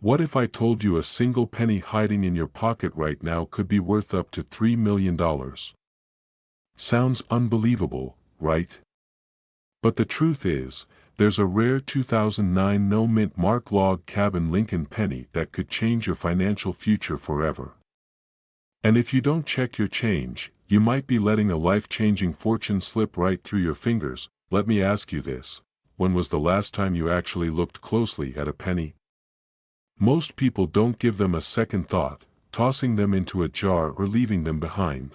What if I told you a single penny hiding in your pocket right now could be worth up to $3 million? Sounds unbelievable, right? But the truth is, there's a rare 2009 no-mint mark log cabin Lincoln penny that could change your financial future forever. And if you don't check your change, you might be letting a life-changing fortune slip right through your fingers. Let me ask you this: when was the last time you actually looked closely at a penny? Most people don't give them a second thought, tossing them into a jar or leaving them behind.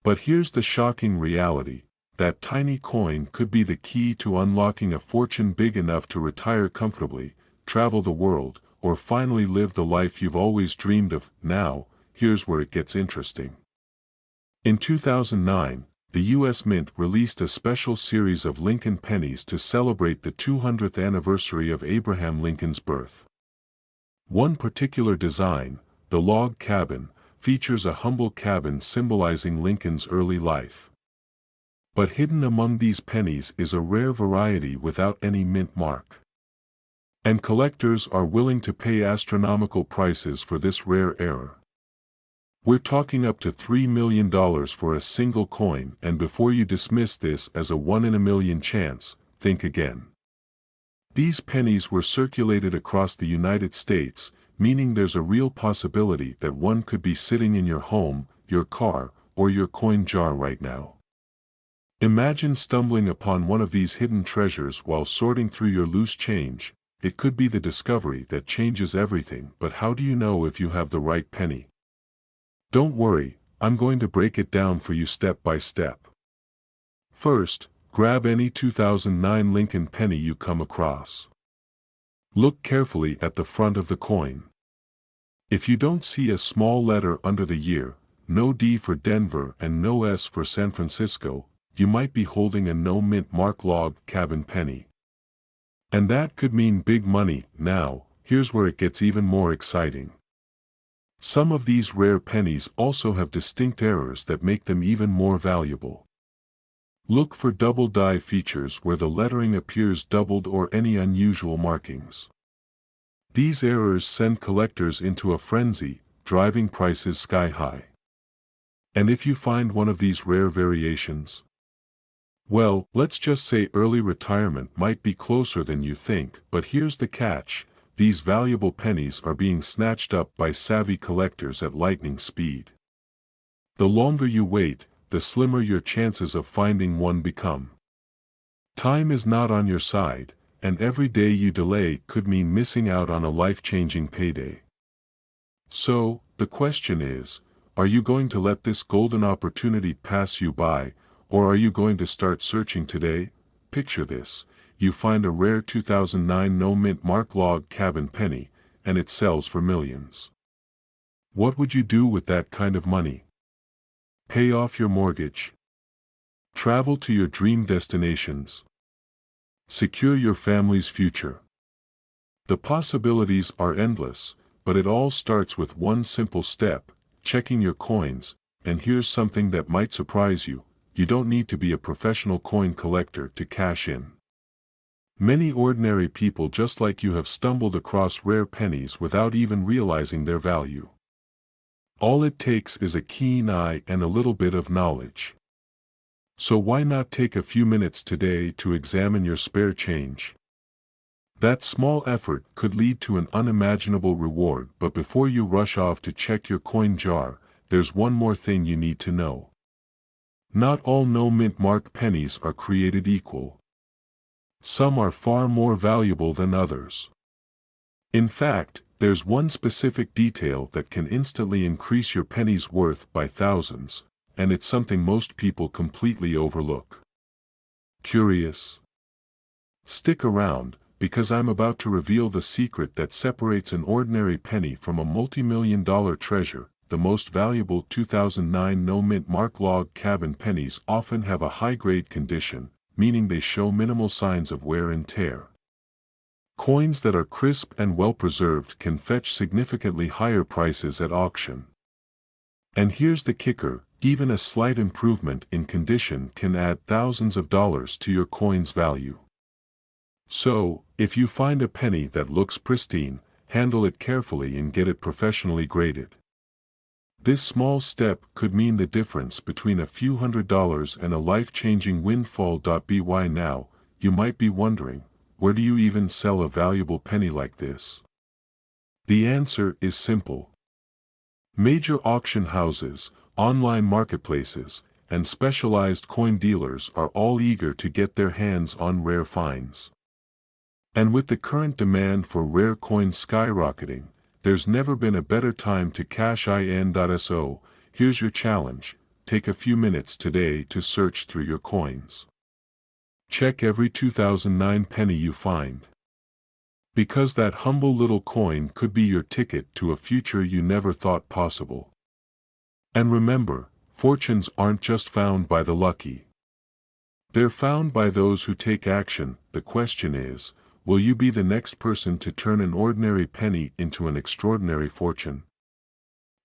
But here's the shocking reality: that tiny coin could be the key to unlocking a fortune big enough to retire comfortably, travel the world, or finally live the life you've always dreamed of. Now, here's where it gets interesting. In 2009, the U.S. Mint released a special series of Lincoln pennies to celebrate the 200th anniversary of Abraham Lincoln's birth. One particular design, the log cabin, features a humble cabin symbolizing Lincoln's early life. But hidden among these pennies is a rare variety without any mint mark. And collectors are willing to pay astronomical prices for this rare error. We're talking up to $3 million for a single coin, and before you dismiss this as a 1 in a million chance, think again. These pennies were circulated across the United States, meaning there's a real possibility that one could be sitting in your home, your car, or your coin jar right now. Imagine stumbling upon one of these hidden treasures while sorting through your loose change. It could be the discovery that changes everything. But how do you know if you have the right penny? Don't worry, I'm going to break it down for you step by step. First, grab any 2009 Lincoln penny you come across. Look carefully at the front of the coin. If you don't see a small letter under the year, no D for Denver and no S for San Francisco, you might be holding a no-mint mark log cabin penny. And that could mean big money. Now, here's where it gets even more exciting. Some of these rare pennies also have distinct errors that make them even more valuable. Look for double die features where the lettering appears doubled or any unusual markings. These errors send collectors into a frenzy, driving prices sky high. And if you find one of these rare variations, well, let's just say early retirement might be closer than you think. But here's the catch: these valuable pennies are being snatched up by savvy collectors at lightning speed. The longer you wait, the slimmer your chances of finding one become. Time is not on your side, and every day you delay could mean missing out on a life-changing payday. So, the question is, are you going to let this golden opportunity pass you by, or are you going to start searching today? Picture this: you find a rare 2009 no-mint mark log cabin penny, and it sells for millions. What would you do with that kind of money? Pay off your mortgage? Travel to your dream destinations? Secure your family's future? The possibilities are endless, but it all starts with one simple step: checking your coins. And here's something that might surprise you: you don't need to be a professional coin collector to cash in. Many ordinary people just like you have stumbled across rare pennies without even realizing their value. All it takes is a keen eye and a little bit of knowledge. So why not take a few minutes today to examine your spare change? That small effort could lead to an unimaginable reward. But before you rush off to check your coin jar, there's one more thing you need to know. Not all no-mint mark pennies are created equal. Some are far more valuable than others. In fact, there's one specific detail that can instantly increase your penny's worth by thousands, and it's something most people completely overlook. Curious? Stick around, because I'm about to reveal the secret that separates an ordinary penny from a multi-million-dollar treasure. The most valuable 2009 no-mint mark log cabin pennies often have a high-grade condition, meaning they show minimal signs of wear and tear. Coins that are crisp and well-preserved can fetch significantly higher prices at auction. And here's the kicker: even a slight improvement in condition can add thousands of dollars to your coin's value. So, if you find a penny that looks pristine, handle it carefully and get it professionally graded. This small step could mean the difference between a few $100s and a life-changing windfall. By now, you might be wondering, where do you even sell a valuable penny like this? The answer is simple. Major auction houses, online marketplaces, and specialized coin dealers are all eager to get their hands on rare finds. And with the current demand for rare coins skyrocketing, there's never been a better time to cash in. So, here's your challenge: take a few minutes today to search through your coins. Check every 2009 penny you find. Because that humble little coin could be your ticket to a future you never thought possible. And remember, fortunes aren't just found by the lucky. They're found by those who take action. The question is, will you be the next person to turn an ordinary penny into an extraordinary fortune?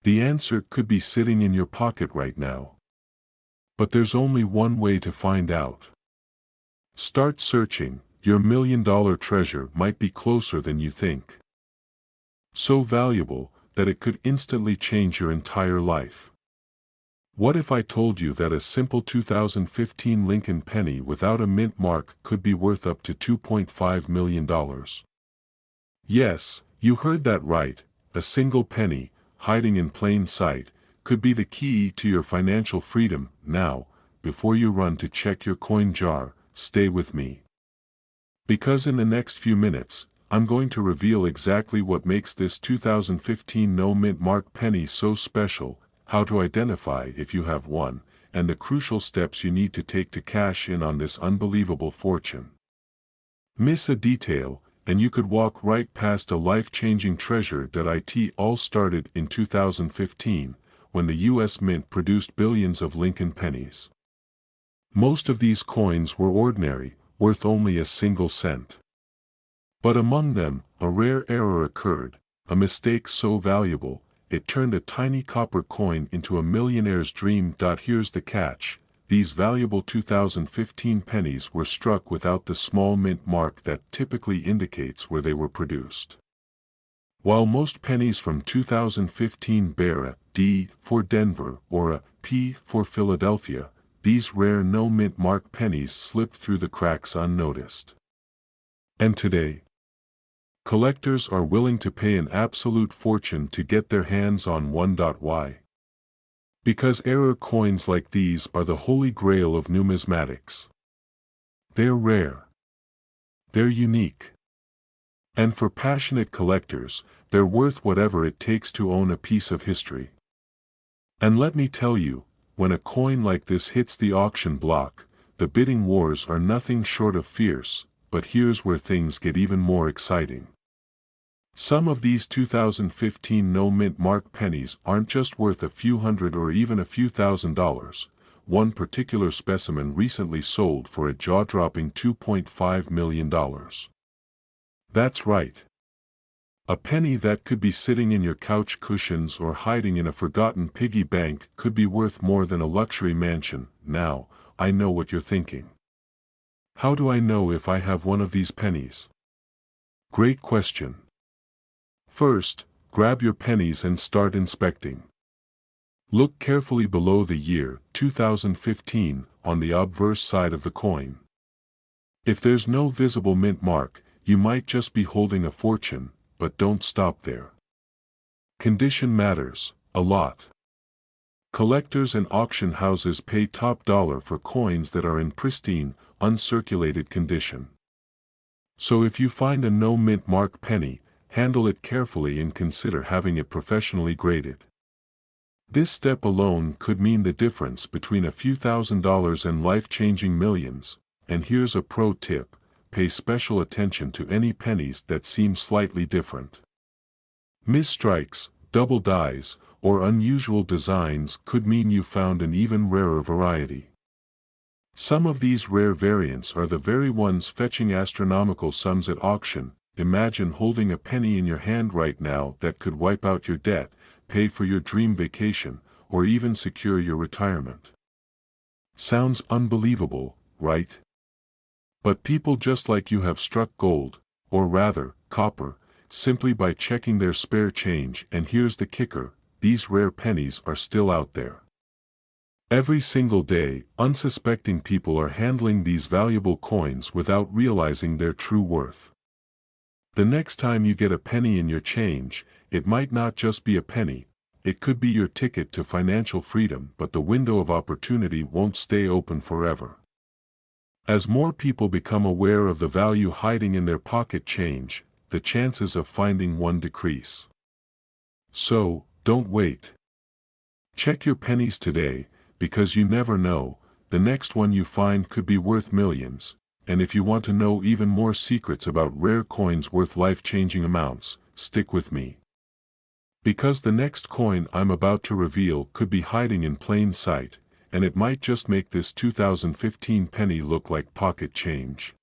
The answer could be sitting in your pocket right now. But there's only one way to find out. Start searching. Your $1,000,000 treasure might be closer than you think. So valuable that it could instantly change your entire life. What if I told you that a simple 2015 Lincoln penny without a mint mark could be worth up to $2.5 million? Yes, you heard that right. A single penny, hiding in plain sight, could be the key to your financial freedom. Now, before you run to check your coin jar, stay with me. Because in the next few minutes, I'm going to reveal exactly what makes this 2015 no mint mark penny so special, how to identify if you have one, and the crucial steps you need to take to cash in on this unbelievable fortune. Miss a detail, and you could walk right past a life-changing treasure. It all started in 2015, when the U.S. Mint produced billions of Lincoln pennies. Most of these coins were ordinary, worth only a single cent. But among them, a rare error occurred, a mistake so valuable, it turned a tiny copper coin into a millionaire's dream. Here's the catch: these valuable 2015 pennies were struck without the small mint mark that typically indicates where they were produced. While most pennies from 2015 bear a D for Denver or a P for Philadelphia, these rare no mint mark pennies slipped through the cracks unnoticed. And today, collectors are willing to pay an absolute fortune to get their hands on one. Why? Because error coins like these are the holy grail of numismatics. They're rare. They're unique. And for passionate collectors, they're worth whatever it takes to own a piece of history. And let me tell you, when a coin like this hits the auction block, the bidding wars are nothing short of fierce. But here's where things get even more exciting. Some of these 2015 no mint mark pennies aren't just worth a few hundred or even a few $1,000s. One particular specimen recently sold for a jaw-dropping $2.5 million. That's right. A penny that could be sitting in your couch cushions or hiding in a forgotten piggy bank could be worth more than a luxury mansion. Now, I know what you're thinking. How do I know if I have one of these pennies? Great question. First, grab your pennies and start inspecting. Look carefully below the year 2015 on the obverse side of the coin. If there's no visible mint mark, you might just be holding a fortune. But don't stop there. Condition matters a lot. Collectors and auction houses pay top dollar for coins that are in pristine, uncirculated condition. So if you find a no mint mark penny, handle it carefully and consider having it professionally graded. This step alone could mean the difference between a few $1,000s and life-changing millions. And here's a pro tip: pay special attention to any pennies that seem slightly different. Misstrikes, double dies, or unusual designs could mean you found an even rarer variety. Some of these rare variants are the very ones fetching astronomical sums at auction. Imagine holding a penny in your hand right now that could wipe out your debt, pay for your dream vacation, or even secure your retirement. Sounds unbelievable, right? But people just like you have struck gold, or rather, copper, simply by checking their spare change, and here's the kicker, these rare pennies are still out there. Every single day, unsuspecting people are handling these valuable coins without realizing their true worth. The next time you get a penny in your change, it might not just be a penny, it could be your ticket to financial freedom, but the window of opportunity won't stay open forever. As more people become aware of the value hiding in their pocket change, the chances of finding one decrease. So, don't wait. Check your pennies today, because you never know, the next one you find could be worth millions, and if you want to know even more secrets about rare coins worth life-changing amounts, stick with me. Because the next coin I'm about to reveal could be hiding in plain sight, and it might just make this 2015 penny look like pocket change.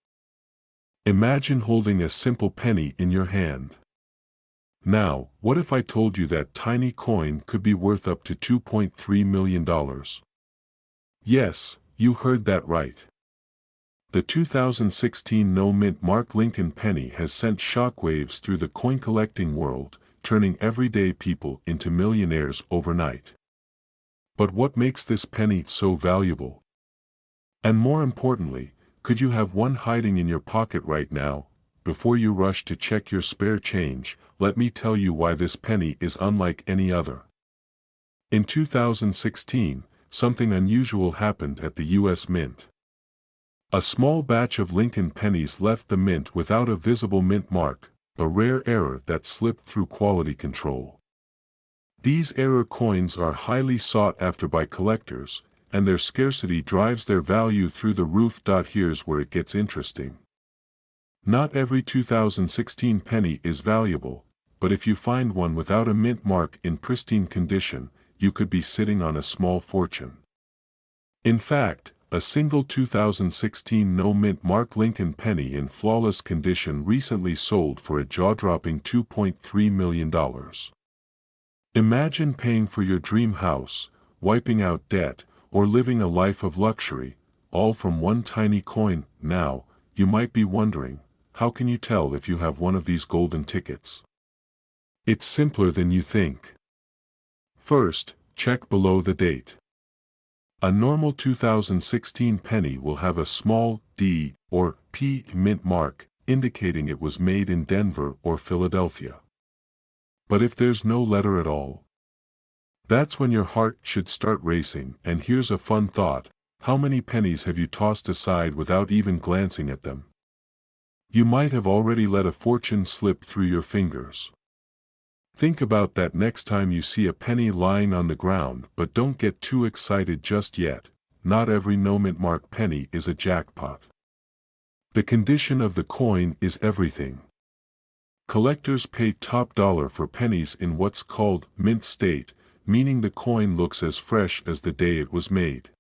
Imagine holding a simple penny in your hand. Now, what if I told you that tiny coin could be worth up to $2.3 million? Yes, you heard that right. The 2016 no-mint mark Lincoln penny has sent shockwaves through the coin-collecting world, turning everyday people into millionaires overnight. But what makes this penny so valuable? And more importantly, could you have one hiding in your pocket right now? Before you rush to check your spare change, let me tell you why this penny is unlike any other. In 2016, something unusual happened at the U.S. Mint. A small batch of Lincoln pennies left the mint without a visible mint mark, a rare error that slipped through quality control. These error coins are highly sought after by collectors, and their scarcity drives their value through the roof. Here's where it gets interesting. Not every 2016 penny is valuable, but if you find one without a mint mark in pristine condition, you could be sitting on a small fortune. In fact, a single 2016 no-mint mark Lincoln penny in flawless condition recently sold for a jaw-dropping $2.3 million. Imagine paying for your dream house, wiping out debt, or living a life of luxury, all from one tiny coin. Now, you might be wondering, how can you tell if you have one of these golden tickets? It's simpler than you think. First, check below the date. A normal 2016 penny will have a small D or P mint mark, indicating it was made in Denver or Philadelphia. But if there's no letter at all, that's when your heart should start racing. And here's a fun thought, how many pennies have you tossed aside without even glancing at them? You might have already let a fortune slip through your fingers. Think about that next time you see a penny lying on the ground, but don't get too excited just yet. Not every no-mint mark penny is a jackpot. The condition of the coin is everything. Collectors pay top dollar for pennies in what's called mint state, meaning the coin looks as fresh as the day it was made.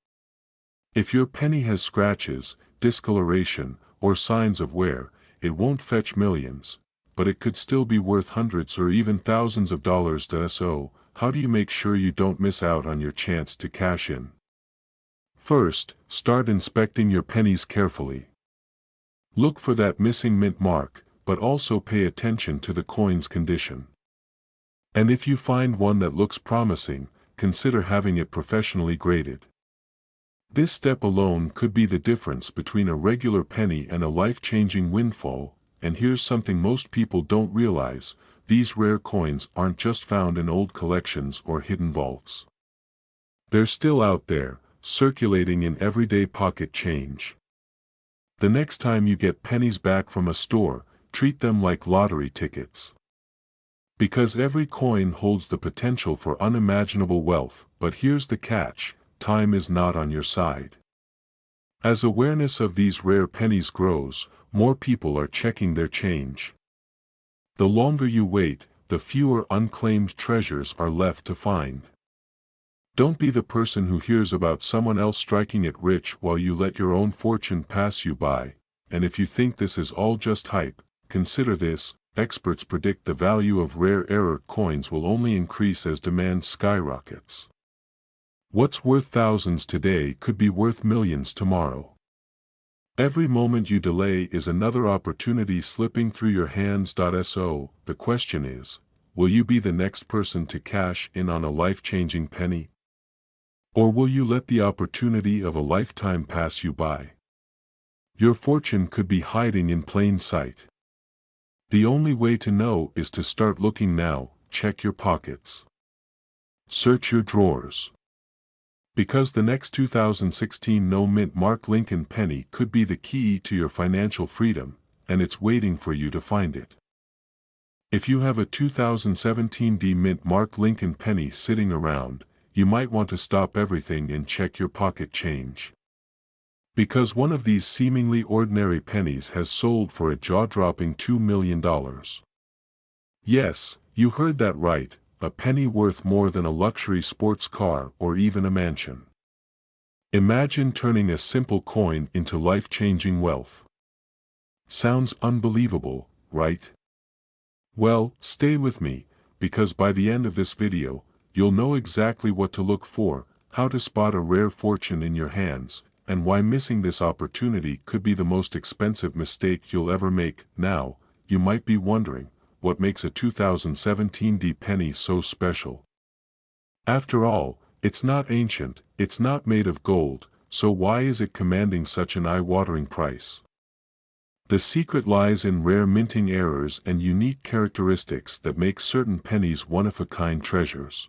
If your penny has scratches, discoloration, or signs of wear, it won't fetch millions, but it could still be worth hundreds or even thousands of dollars. So, how do you make sure you don't miss out on your chance to cash in? First, start inspecting your pennies carefully. Look for that missing mint mark, but also pay attention to the coin's condition. And if you find one that looks promising, consider having it professionally graded. This step alone could be the difference between a regular penny and a life-changing windfall. And here's something most people don't realize, these rare coins aren't just found in old collections or hidden vaults. They're still out there, circulating in everyday pocket change. The next time you get pennies back from a store, treat them like lottery tickets. Because every coin holds the potential for unimaginable wealth. But here's the catch, time is not on your side. As awareness of these rare pennies grows, more people are checking their change. The longer you wait, the fewer unclaimed treasures are left to find. Don't be the person who hears about someone else striking it rich while you let your own fortune pass you by. And if you think this is all just hype, consider this, experts predict the value of rare error coins will only increase as demand skyrockets. What's worth thousands today could be worth millions tomorrow. Every moment you delay is another opportunity slipping through your hands. So, the question is, will you be the next person to cash in on a life-changing penny? Or will you let the opportunity of a lifetime pass you by? Your fortune could be hiding in plain sight. The only way to know is to start looking now. Check your pockets. Search your drawers. Because the next 2016 no-mint mark Lincoln penny could be the key to your financial freedom, and it's waiting for you to find it. If you have a 2017 mint mark Lincoln penny sitting around, you might want to stop everything and check your pocket change. Because one of these seemingly ordinary pennies has sold for a jaw-dropping $2 million. Yes, you heard that right, a penny worth more than a luxury sports car or even a mansion. Imagine turning a simple coin into life-changing wealth. Sounds unbelievable, right? Well, stay with me, because by the end of this video, you'll know exactly what to look for, how to spot a rare fortune in your hands, and why missing this opportunity could be the most expensive mistake you'll ever make. Now, you might be wondering, what makes a 2017 penny so special? After all, it's not ancient, it's not made of gold, so why is it commanding such an eye-watering price? The secret lies in rare minting errors and unique characteristics that make certain pennies one-of-a-kind treasures.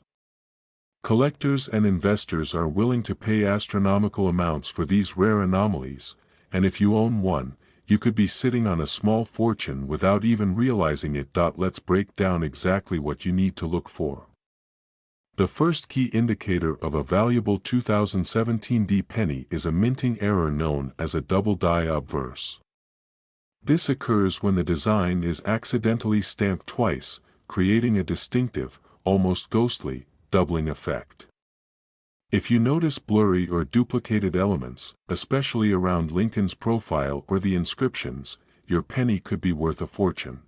Collectors and investors are willing to pay astronomical amounts for these rare anomalies, and if you own one, you could be sitting on a small fortune without even realizing it. Let's break down exactly what you need to look for. The first key indicator of a valuable 2017 penny is a minting error known as a double die obverse. This occurs when the design is accidentally stamped twice, creating a distinctive, almost ghostly, doubling effect. If you notice blurry or duplicated elements, especially around Lincoln's profile or the inscriptions, your penny could be worth a fortune.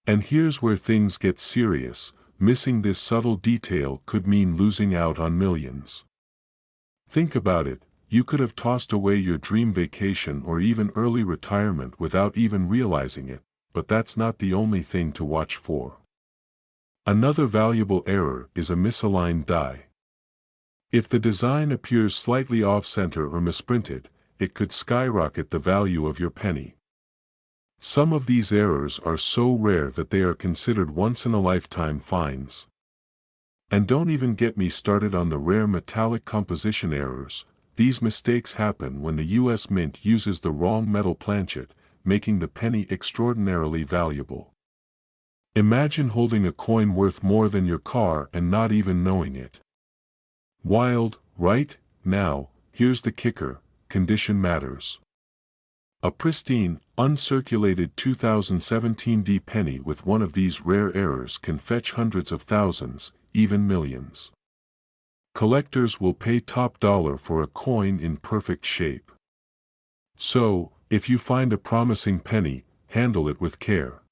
And here's where things get serious, missing this subtle detail could mean losing out on millions. Think about it, you could have tossed away your dream vacation or even early retirement without even realizing it, but that's not the only thing to watch for. Another valuable error is a misaligned die. If the design appears slightly off-center or misprinted, it could skyrocket the value of your penny. Some of these errors are so rare that they are considered once-in-a-lifetime finds. And don't even get me started on the rare metallic composition errors. These mistakes happen when the U.S. Mint uses the wrong metal planchet, making the penny extraordinarily valuable. Imagine holding a coin worth more than your car and not even knowing it. Wild, right? Now, here's the kicker, condition matters. A pristine, uncirculated 2017 penny with one of these rare errors can fetch hundreds of thousands, even millions. Collectors will pay top dollar for a coin in perfect shape. So, if you find a promising penny, handle it with care.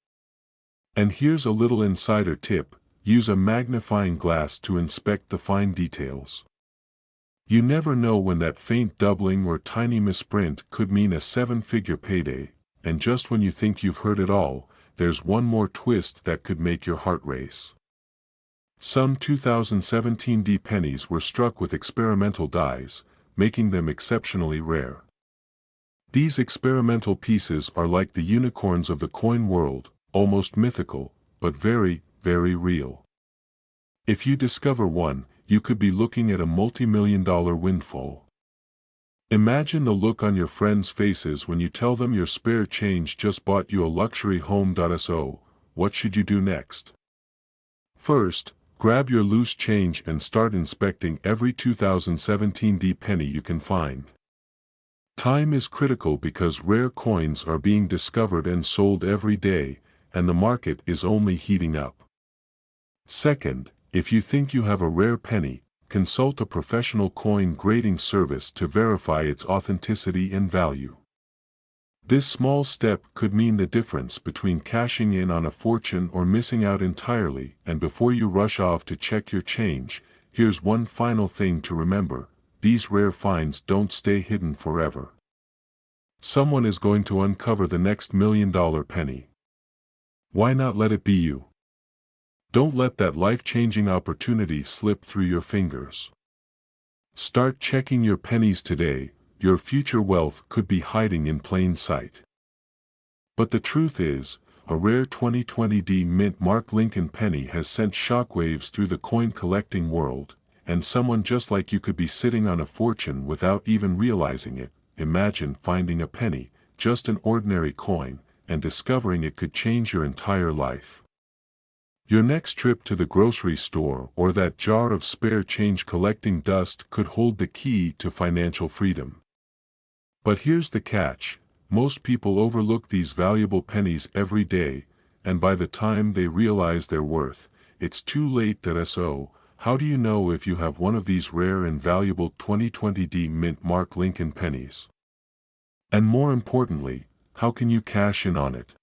And here's a little insider tip, use a magnifying glass to inspect the fine details. You never know when that faint doubling or tiny misprint could mean a seven-figure payday, and just when you think you've heard it all, there's one more twist that could make your heart race. Some 2017 pennies were struck with experimental dies, making them exceptionally rare. These experimental pieces are like the unicorns of the coin world, almost mythical, but very, very real. If you discover one, you could be looking at a multi-million-dollar windfall. Imagine the look on your friends' faces when you tell them your spare change just bought you a luxury home. So, what should you do next? First, grab your loose change and start inspecting every 2017 penny you can find. Time is critical because rare coins are being discovered and sold every day, and the market is only heating up. Second, if you think you have a rare penny, consult a professional coin grading service to verify its authenticity and value. This small step could mean the difference between cashing in on a fortune or missing out entirely. And before you rush off to check your change, here's one final thing to remember: these rare finds don't stay hidden forever. Someone is going to uncover the next $1 million penny. Why not let it be you? Don't let that life-changing opportunity slip through your fingers. Start checking your pennies today. Your future wealth could be hiding in plain sight. But the truth is, a rare 2020 mint mark Lincoln penny has sent shockwaves through the coin collecting world, and someone just like you could be sitting on a fortune without even realizing it. Imagine finding a penny, just an ordinary coin, and discovering it could change your entire life. Your next trip to the grocery store or that jar of spare change collecting dust could hold the key to financial freedom. But here's the catch. Most people overlook these valuable pennies every day, and by the time they realize their worth, it's too late. So, how do you know if you have one of these rare and valuable 2020 mint mark Lincoln pennies? And more importantly, how can you cash in on it?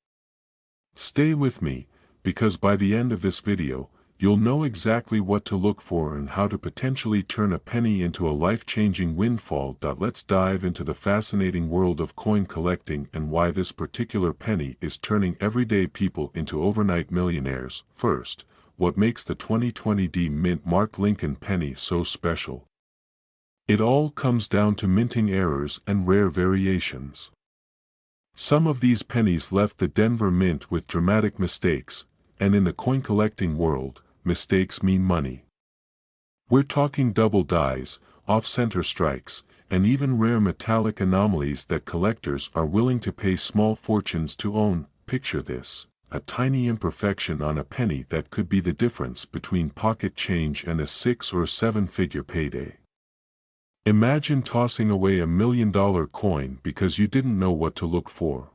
Stay with me, because by the end of this video, you'll know exactly what to look for and how to potentially turn a penny into a life-changing windfall. Let's dive into the fascinating world of coin collecting and why this particular penny is turning everyday people into overnight millionaires. First, what makes the 2020 mint mark Lincoln penny so special? It all comes down to minting errors and rare variations. Some of these pennies left the Denver Mint with dramatic mistakes, and in the coin collecting world, mistakes mean money. We're talking double dies, off-center strikes, and even rare metallic anomalies that collectors are willing to pay small fortunes to own. Picture this, a tiny imperfection on a penny that could be the difference between pocket change and a 6- or 7-figure payday. Imagine tossing away $1 million coin because you didn't know what to look for.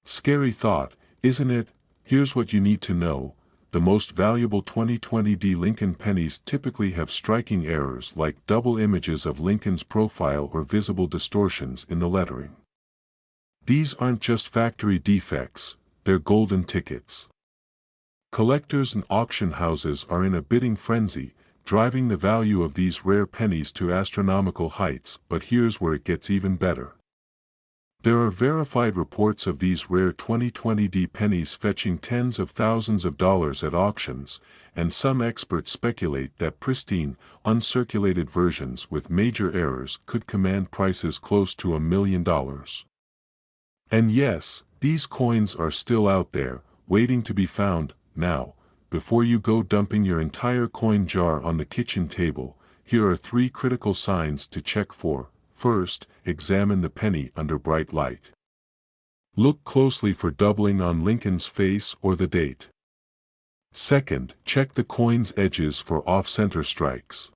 Scary thought, isn't it? Here's what you need to know. The most valuable 2020 Lincoln pennies typically have striking errors like double images of Lincoln's profile or visible distortions in the lettering. These aren't just factory defects, they're golden tickets. Collectors and auction houses are in a bidding frenzy, driving the value of these rare pennies to astronomical heights. But here's where it gets even better. There are verified reports of these rare 2020 pennies fetching tens of thousands of dollars at auctions, and some experts speculate that pristine, uncirculated versions with major errors could command prices close to $1 million. And yes, these coins are still out there, waiting to be found. Now, before you go dumping your entire coin jar on the kitchen table, here are 3 critical signs to check for. First, examine the penny under bright light. Look closely for doubling on Lincoln's face or the date. Second, check the coin's edges for off-center strikes.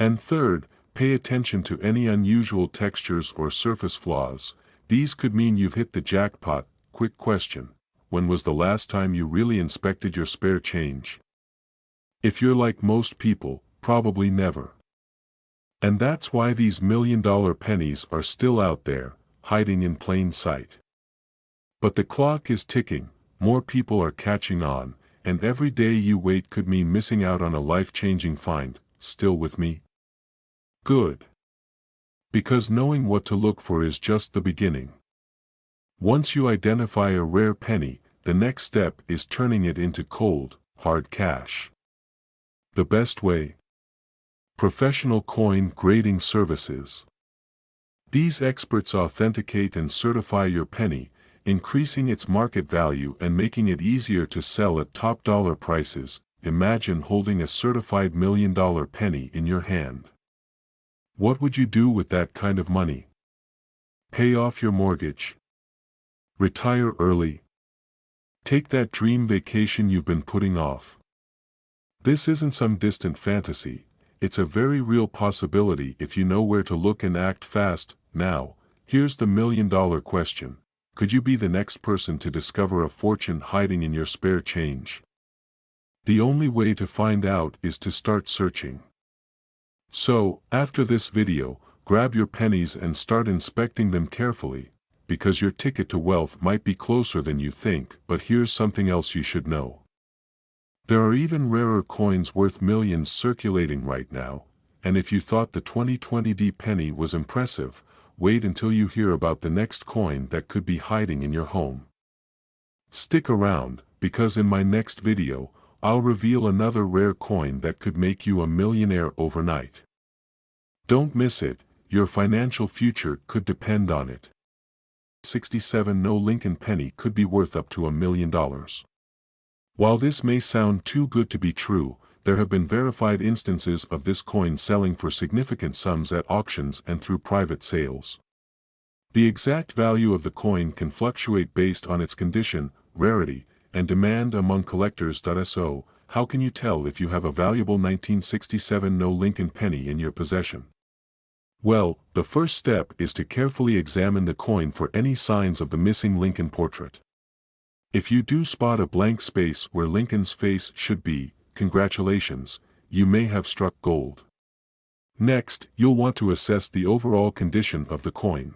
And third, pay attention to any unusual textures or surface flaws. These could mean you've hit the jackpot. Quick question: when was the last time you really inspected your spare change? If you're like most people, probably never. And that's why these $1 million pennies are still out there, hiding in plain sight. But the clock is ticking, more people are catching on, and every day you wait could mean missing out on a life-changing find. Still with me? Good. Because knowing what to look for is just the beginning. Once you identify a rare penny, the next step is turning it into cold, hard cash. The best way? Professional coin grading services. These experts authenticate and certify your penny, increasing its market value and making it easier to sell at top dollar prices. Imagine holding a certified $1 million penny in your hand. What would you do with that kind of money? Pay off your mortgage? Retire early? Take that dream vacation you've been putting off? This isn't some distant fantasy. It's a very real possibility if you know where to look and act fast. Now, here's the $1 million question. Could you be the next person to discover a fortune hiding in your spare change? The only way to find out is to start searching. So, after this video, grab your pennies and start inspecting them carefully, because your ticket to wealth might be closer than you think. But here's something else you should know. There are even rarer coins worth millions circulating right now, and if you thought the 2020 penny was impressive, wait until you hear about the next coin that could be hiding in your home. Stick around, because in my next video, I'll reveal another rare coin that could make you a millionaire overnight. Don't miss it, your financial future could depend on it. 67 No Lincoln penny could be worth up to $1 million. While this may sound too good to be true, there have been verified instances of this coin selling for significant sums at auctions and through private sales. The exact value of the coin can fluctuate based on its condition, rarity, and demand among collectors. So, how can you tell if you have a valuable 1967 No Lincoln penny in your possession? Well, the first step is to carefully examine the coin for any signs of the missing Lincoln portrait. If you do spot a blank space where Lincoln's face should be, congratulations, you may have struck gold. Next, you'll want to assess the overall condition of the coin.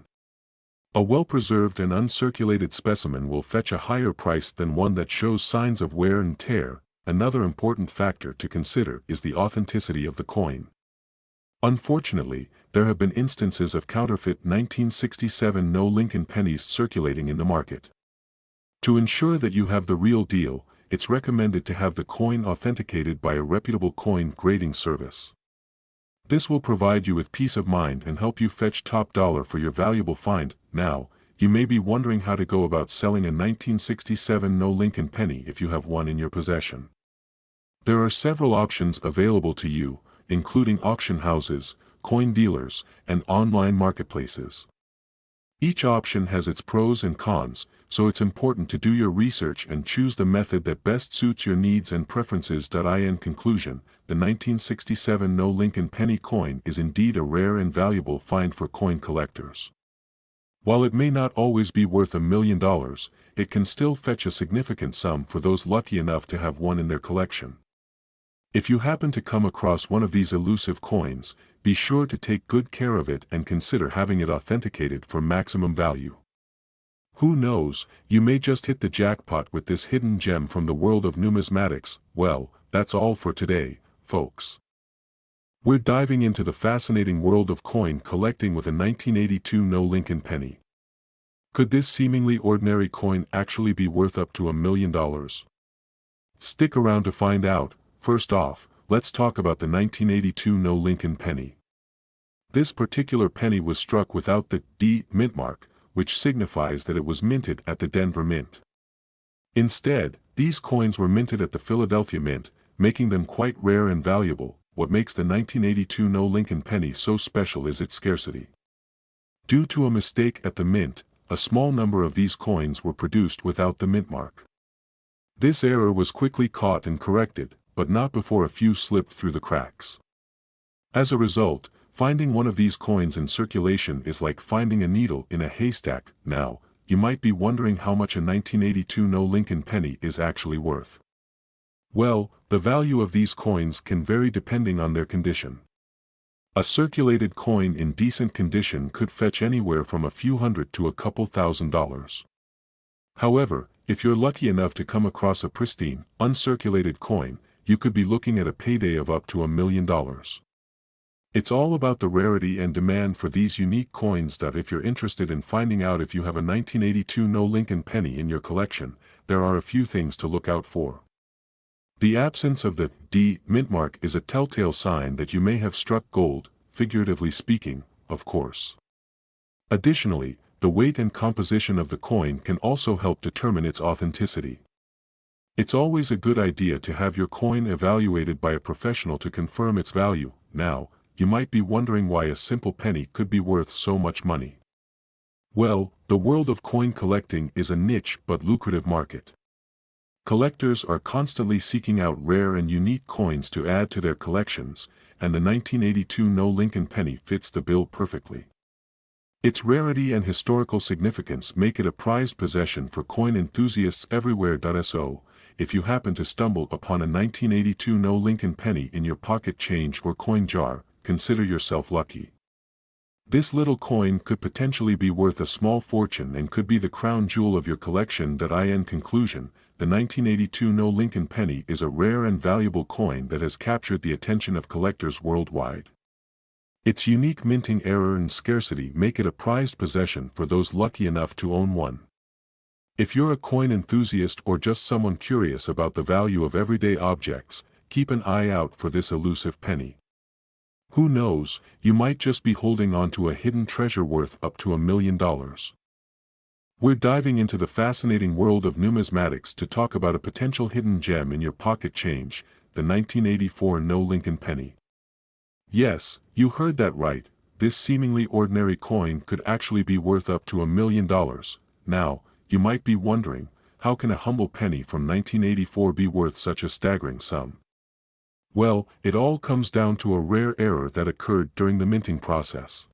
A well-preserved and uncirculated specimen will fetch a higher price than one that shows signs of wear and tear. Another important factor to consider is the authenticity of the coin. Unfortunately, there have been instances of counterfeit 1967 No Lincoln pennies circulating in the market. To ensure that you have the real deal, it's recommended to have the coin authenticated by a reputable coin grading service. This will provide you with peace of mind and help you fetch top dollar for your valuable find. Now, you may be wondering how to go about selling a 1967 No Lincoln penny if you have one in your possession. There are several options available to you, including auction houses, coin dealers, and online marketplaces. Each option has its pros and cons, so it's important to do your research and choose the method that best suits your needs and preferences. In conclusion, the 1967 No Lincoln penny coin is indeed a rare and valuable find for coin collectors. While it may not always be worth $1 million, it can still fetch a significant sum for those lucky enough to have one in their collection. If you happen to come across one of these elusive coins, be sure to take good care of it and consider having it authenticated for maximum value. Who knows, you may just hit the jackpot with this hidden gem from the world of numismatics. Well, that's all for today, folks. We're diving into the fascinating world of coin collecting with a 1982 No Lincoln penny. Could this seemingly ordinary coin actually be worth up to $1 million? Stick around to find out. First off, let's talk about the 1982 No Lincoln penny. This particular penny was struck without the D mint mark, which signifies that it was minted at the Denver Mint. Instead, these coins were minted at the Philadelphia Mint, making them quite rare and valuable. What makes the 1982 No Lincoln penny so special is its scarcity. Due to a mistake at the mint, a small number of these coins were produced without the mint mark. This error was quickly caught and corrected, but not before a few slipped through the cracks. As a result, finding one of these coins in circulation is like finding a needle in a haystack. Now, you might be wondering how much a 1982 No Lincoln penny is actually worth. Well, the value of these coins can vary depending on their condition. A circulated coin in decent condition could fetch anywhere from a few hundred to a couple $1,000s. However, if you're lucky enough to come across a pristine, uncirculated coin, you could be looking at a payday of up to $1 million. It's all about the rarity and demand for these unique coins. If you're interested in finding out if you have a 1982 No Lincoln penny in your collection, there are a few things to look out for. The absence of the D mint mark is a telltale sign that you may have struck gold, figuratively speaking, of course. Additionally, the weight and composition of the coin can also help determine its authenticity. It's always a good idea to have your coin evaluated by a professional to confirm its value. Now, you might be wondering why a simple penny could be worth so much money. Well, the world of coin collecting is a niche but lucrative market. Collectors are constantly seeking out rare and unique coins to add to their collections, and the 1982 No Lincoln penny fits the bill perfectly. Its rarity and historical significance make it a prized possession for coin enthusiasts everywhere. So, if you happen to stumble upon a 1982 No Lincoln penny in your pocket change or coin jar, consider yourself lucky. This little coin could potentially be worth a small fortune and could be the crown jewel of your collection. In conclusion, the 1982 No Lincoln penny is a rare and valuable coin that has captured the attention of collectors worldwide. Its unique minting error and scarcity make it a prized possession for those lucky enough to own one. If you're a coin enthusiast or just someone curious about the value of everyday objects, keep an eye out for this elusive penny. Who knows, you might just be holding on to a hidden treasure worth up to $1 million. We're diving into the fascinating world of numismatics to talk about a potential hidden gem in your pocket change, the 1984 Lincoln penny. Yes, you heard that right, this seemingly ordinary coin could actually be worth up to $1 million. Now, you might be wondering, how can a humble penny from 1984 be worth such a staggering sum? Well, it all comes down to a rare error that occurred during the minting process.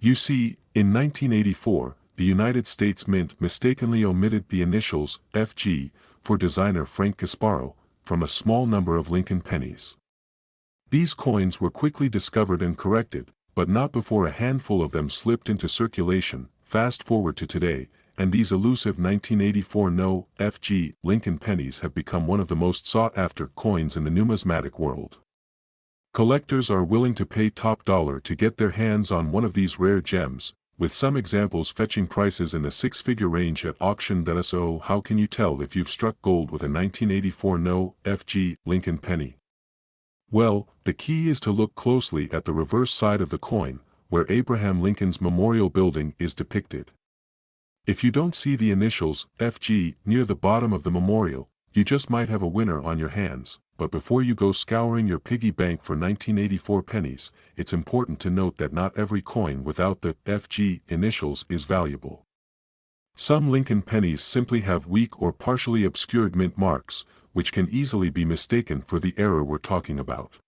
You see, in 1984, the United States Mint mistakenly omitted the initials FG for designer Frank Gasparo from a small number of Lincoln pennies. These coins were quickly discovered and corrected, but not before a handful of them slipped into circulation. Fast forward to today, and these elusive 1984 FG Lincoln pennies have become one of the most sought-after coins in the numismatic world. Collectors are willing to pay top dollar to get their hands on one of these rare gems, with some examples fetching prices in the six-figure range at auction. So how can you tell if you've struck gold with a 1984 FG Lincoln penny? Well, the key is to look closely at the reverse side of the coin, where Abraham Lincoln's memorial building is depicted. If you don't see the initials FG near the bottom of the memorial, you just might have a winner on your hands. But before you go scouring your piggy bank for 1984 pennies, it's important to note that not every coin without the FG initials is valuable. Some Lincoln pennies simply have weak or partially obscured mint marks, which can easily be mistaken for the error we're talking about.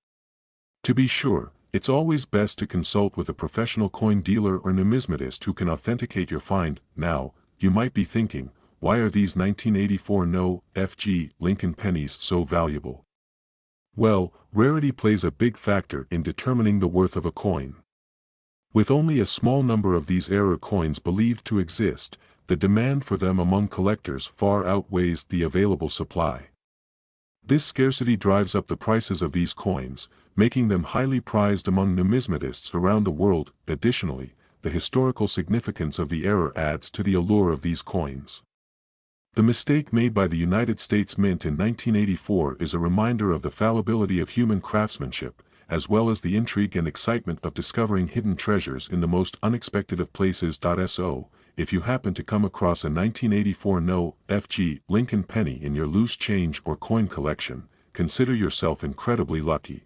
To be sure, it's always best to consult with a professional coin dealer or numismatist who can authenticate your find. Now, you might be thinking, why are these 1984 FG Lincoln pennies so valuable? Well, rarity plays a big factor in determining the worth of a coin. With only a small number of these error coins believed to exist, the demand for them among collectors far outweighs the available supply. This scarcity drives up the prices of these coins, making them highly prized among numismatists around the world. Additionally, the historical significance of the error adds to the allure of these coins. The mistake made by the United States Mint in 1984 is a reminder of the fallibility of human craftsmanship, as well as the intrigue and excitement of discovering hidden treasures in the most unexpected of places. So, if you happen to come across a 1984 FG Lincoln penny in your loose change or coin collection, consider yourself incredibly lucky.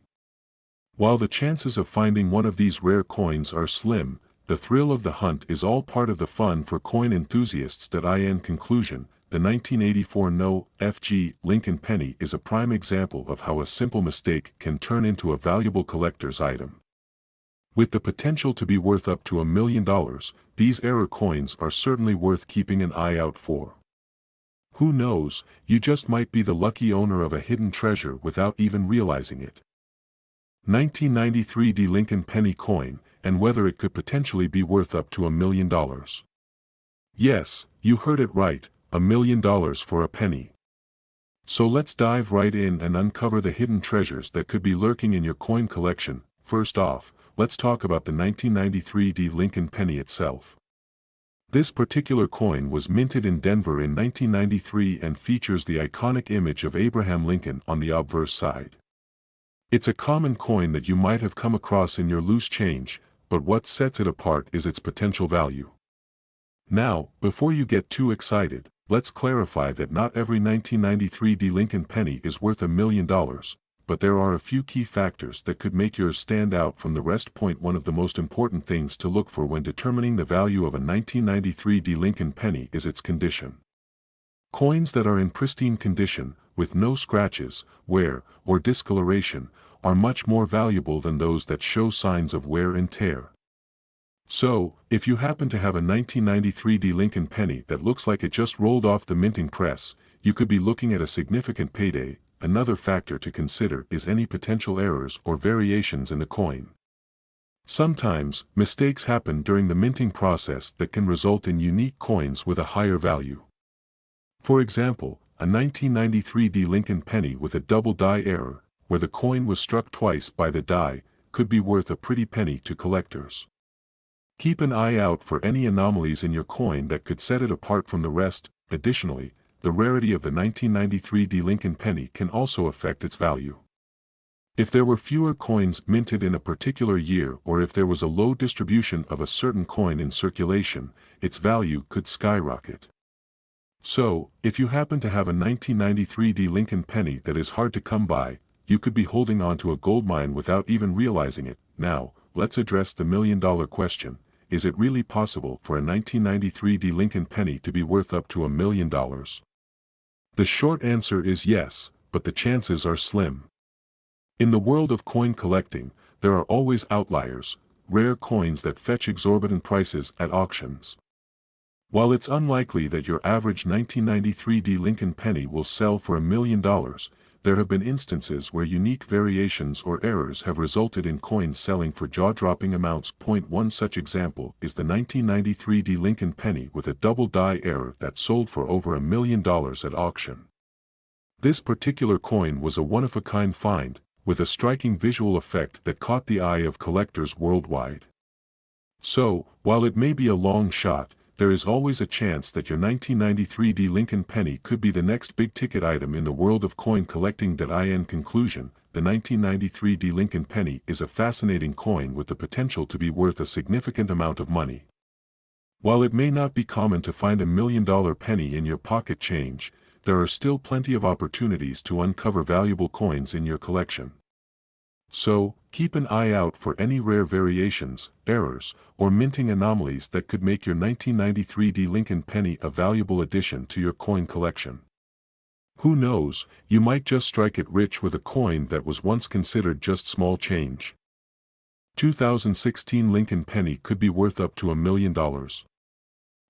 While the chances of finding one of these rare coins are slim, the thrill of the hunt is all part of the fun for coin enthusiasts. In conclusion, the 1984 FG Lincoln penny is a prime example of how a simple mistake can turn into a valuable collector's item. With the potential to be worth up to $1 million, these error coins are certainly worth keeping an eye out for. Who knows, you just might be the lucky owner of a hidden treasure without even realizing it. 1993 Lincoln penny coin, and whether it could potentially be worth up to $1 million. Yes, you heard it right, $1 million for a penny. So let's dive right in and uncover the hidden treasures that could be lurking in your coin collection. First off, let's talk about the 1993 Lincoln penny itself. This particular coin was minted in Denver in 1993 and features the iconic image of Abraham Lincoln on the obverse side. It's a common coin that you might have come across in your loose change, but what sets it apart is its potential value. Now, before you get too excited, let's clarify that not every 1993 Lincoln penny is worth $1 million, but there are a few key factors that could make yours stand out from the rest. One of the most important things to look for when determining the value of a 1993 Lincoln penny is its condition. Coins that are in pristine condition, with no scratches, wear, or discoloration, are much more valuable than those that show signs of wear and tear. So, if you happen to have a 1993 Lincoln penny that looks like it just rolled off the minting press, you could be looking at a significant payday. Another factor to consider is any potential errors or variations in the coin. Sometimes, mistakes happen during the minting process that can result in unique coins with a higher value. For example, a 1993 Lincoln penny with a double die error, where the coin was struck twice by the die, could be worth a pretty penny to collectors. Keep an eye out for any anomalies in your coin that could set it apart from the rest. Additionally, the rarity of the 1993 Lincoln penny can also affect its value. If there were fewer coins minted in a particular year, or if there was a low distribution of a certain coin in circulation, its value could skyrocket. So, if you happen to have a 1993 Lincoln penny that is hard to come by, you could be holding on to a gold mine without even realizing it. Now, let's address the million-dollar question. Is it really possible for a 1993 Lincoln penny to be worth up to $1 million? The short answer is yes, but the chances are slim. In the world of coin collecting, there are always outliers, rare coins that fetch exorbitant prices at auctions. While it's unlikely that your average 1993 Lincoln penny will sell for $1 million, there have been instances where unique variations or errors have resulted in coins selling for jaw-dropping amounts. One such example is the 1993 Lincoln penny with a double die error that sold for over $1 million at auction. This particular coin was a one-of-a-kind find, with a striking visual effect that caught the eye of collectors worldwide. So, while it may be a long shot, there is always a chance that your 1993 Lincoln penny could be the next big-ticket item in the world of coin collecting. In conclusion, the 1993 Lincoln penny is a fascinating coin with the potential to be worth a significant amount of money. While it may not be common to find $1 million penny in your pocket change, there are still plenty of opportunities to uncover valuable coins in your collection. So, keep an eye out for any rare variations, errors, or minting anomalies that could make your 1993 Lincoln penny a valuable addition to your coin collection. Who knows, you might just strike it rich with a coin that was once considered just small change. 2016 Lincoln penny could be worth up to $1 million.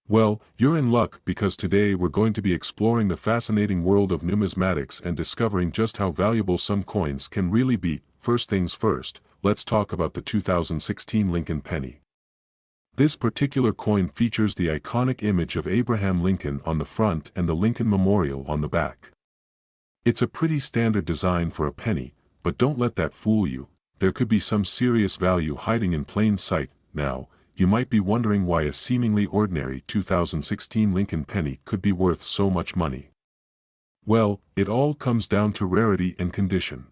Well, you're in luck, because today we're going to be exploring the fascinating world of numismatics and discovering just how valuable some coins can really be. First things first, let's talk about the 2016 Lincoln penny. This particular coin features the iconic image of Abraham Lincoln on the front and the Lincoln Memorial on the back. It's a pretty standard design for a penny, but don't let that fool you. There could be some serious value hiding in plain sight. Now, you might be wondering why a seemingly ordinary 2016 Lincoln penny could be worth so much money. Well, it all comes down to rarity and condition.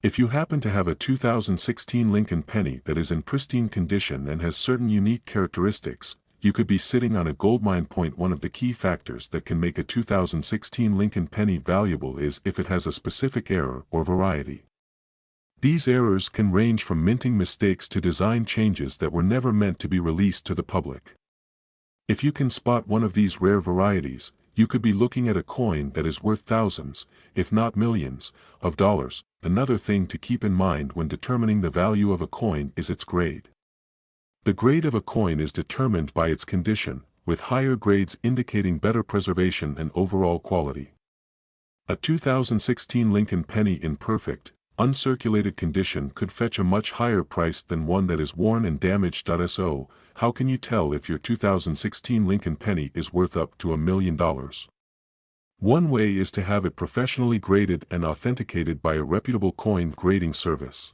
If you happen to have a 2016 Lincoln penny that is in pristine condition and has certain unique characteristics, you could be sitting on a goldmine. One of the key factors that can make a 2016 Lincoln penny valuable is if it has a specific error or variety. These errors can range from minting mistakes to design changes that were never meant to be released to the public. If you can spot one of these rare varieties, you could be looking at a coin that is worth thousands, if not millions, of dollars. Another thing to keep in mind when determining the value of a coin is its grade. The grade of a coin is determined by its condition, with higher grades indicating better preservation and overall quality. A 2016 Lincoln penny in perfect, uncirculated condition could fetch a much higher price than one that is worn and damaged. So, how can you tell if your 2016 Lincoln penny is worth up to $1 million? One way is to have it professionally graded and authenticated by a reputable coin grading service.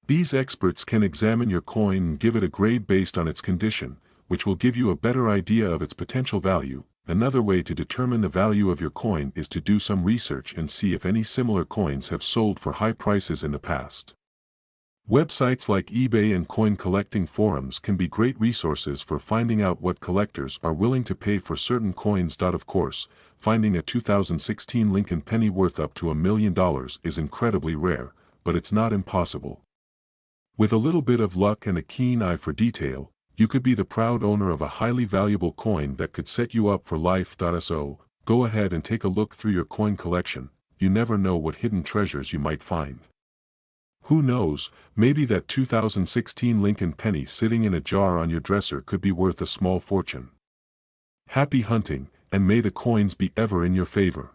These experts can examine your coin and give it a grade based on its condition, which will give you a better idea of its potential value. Another way to determine the value of your coin is to do some research and see if any similar coins have sold for high prices in the past. Websites like eBay and coin collecting forums can be great resources for finding out what collectors are willing to pay for certain coins. Of course, finding a 2016 Lincoln penny worth up to $1 million is incredibly rare, but it's not impossible. With a little bit of luck and a keen eye for detail, you could be the proud owner of a highly valuable coin that could set you up for life. So, go ahead and take a look through your coin collection. You never know what hidden treasures you might find. Who knows, maybe that 2016 Lincoln penny sitting in a jar on your dresser could be worth a small fortune. Happy hunting, and may the coins be ever in your favor.